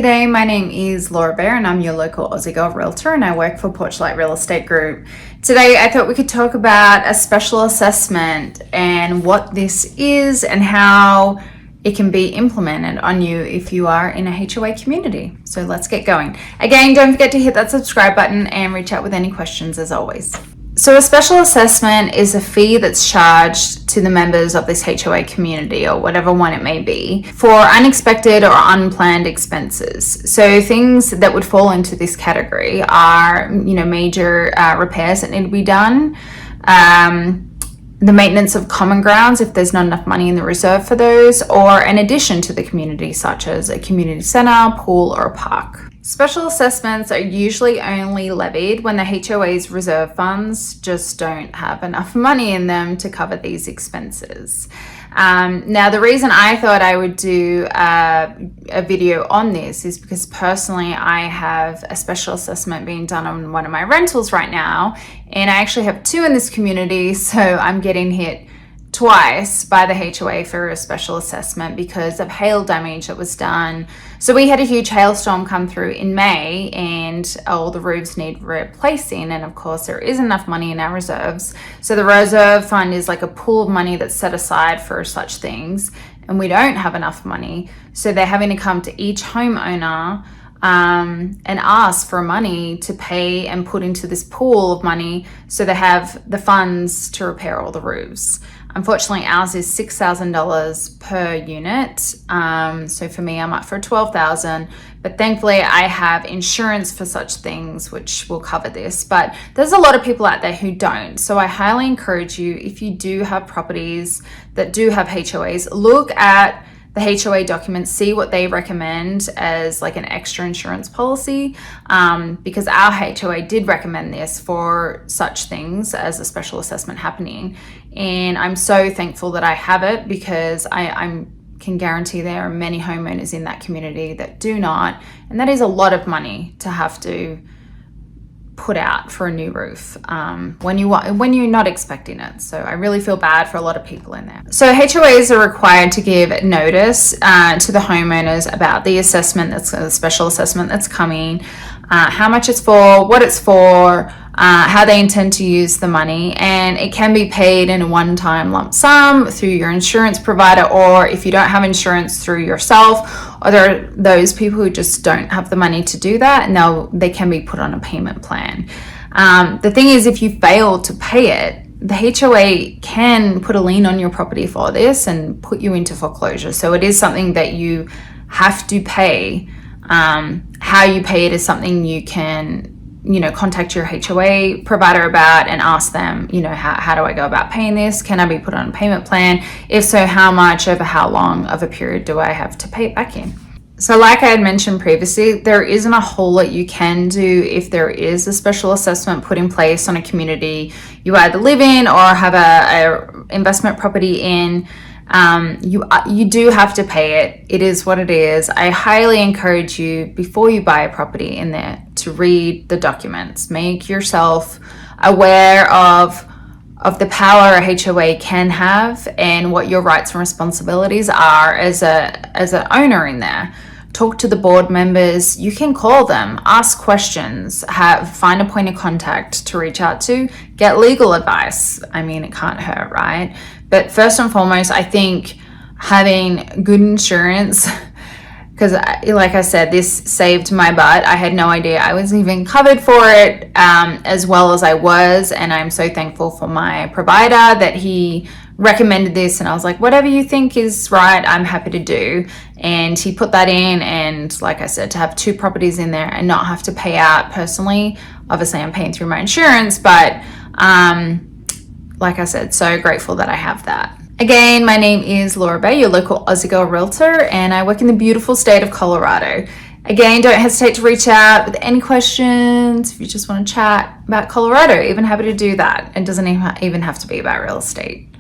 G'day, my name is Laura Baer and I'm your local Aussie Girl Realtor and I work for Porchlight Real Estate Group. Today I thought we could talk about a special assessment and what this is and how it can be implemented on you if you are in a HOA community. So let's get going. Again, don't forget to hit that subscribe button and reach out with any questions as always. So a special assessment is a fee that's charged to the members of this HOA community or whatever one it may be for unexpected or unplanned expenses. So things that would fall into this category are, major repairs that need to be done, the maintenance of common grounds if there's not enough money in the reserve for those, or an addition to the community such as a community centre, pool or a park. Special assessments are usually only levied when the HOA's reserve funds just don't have enough money in them to cover these expenses. Now, the reason I thought I would do a video on this is because personally I have a special assessment being done on one of my rentals right now, and I actually have two in this community, so I'm getting hit twice by the HOA for a special assessment because of hail damage that was done. So we had a huge hailstorm come through in May and all the roofs need replacing, and of course there isn't enough money in our reserves. So the reserve fund is like a pool of money that's set aside for such things, and we don't have enough money. So they're having to come to each homeowner and ask for money to pay and put into this pool of money so they have the funds to repair all the roofs. Unfortunately, ours is $6,000 per unit. So for me, I'm up for $12,000, but thankfully I have insurance for such things, which will cover this. But there's a lot of people out there who don't. So I highly encourage you, if you do have properties that do have HOAs, look at the HOA documents, see what they recommend as like an extra insurance policy, because our HOA did recommend this for such things as a special assessment happening. And I'm so thankful that I have it, because I can guarantee there are many homeowners in that community that do not, and that is a lot of money to have to put out for a new roof when you're not expecting it. So I really feel bad for a lot of people in there. So HOAs are required to give notice to the homeowners about the assessment, that's a special assessment that's coming, how much it's for, what it's for, how they intend to use the money, and it can be paid in a one-time lump sum through your insurance provider, or if you don't have insurance, through yourself, or there are those people who just don't have the money to do that, and they can be put on a payment plan. The thing is, if you fail to pay it, the HOA can put a lien on your property for this and put you into foreclosure. So it is something that you have to pay. How you pay it is something you can contact your HOA provider about and ask them, how do I go about paying this? Can I be put on a payment plan? If so, how much, over how long of a period do I have to pay it back in? So like I had mentioned previously, there isn't a whole lot you can do if there is a special assessment put in place on a community you either live in or have a investment property in. You do have to pay it. It is what it is. I highly encourage you, before you buy a property in there, to read the documents. Make yourself aware of the power a HOA can have and what your rights and responsibilities are as an owner in there. Talk to the board members. You can call them, ask questions, find a point of contact to reach out to, get legal advice. I mean, it can't hurt, right? But first and foremost, I think having good insurance, because like I said, this saved my butt. I had no idea I was even covered for it as well as I was, and I'm so thankful for my provider that he recommended this, and I was like, whatever you think is right, I'm happy to do. And he put that in, and like I said, to have two properties in there and not have to pay out personally, obviously I'm paying through my insurance, but like I said, so grateful that I have that. Again, my name is Laura Baer, your local Aussie Girl Realtor, and I work in the beautiful state of Colorado. Again, don't hesitate to reach out with any questions. If you just want to chat about Colorado, even happy to do that. It doesn't even have to be about real estate.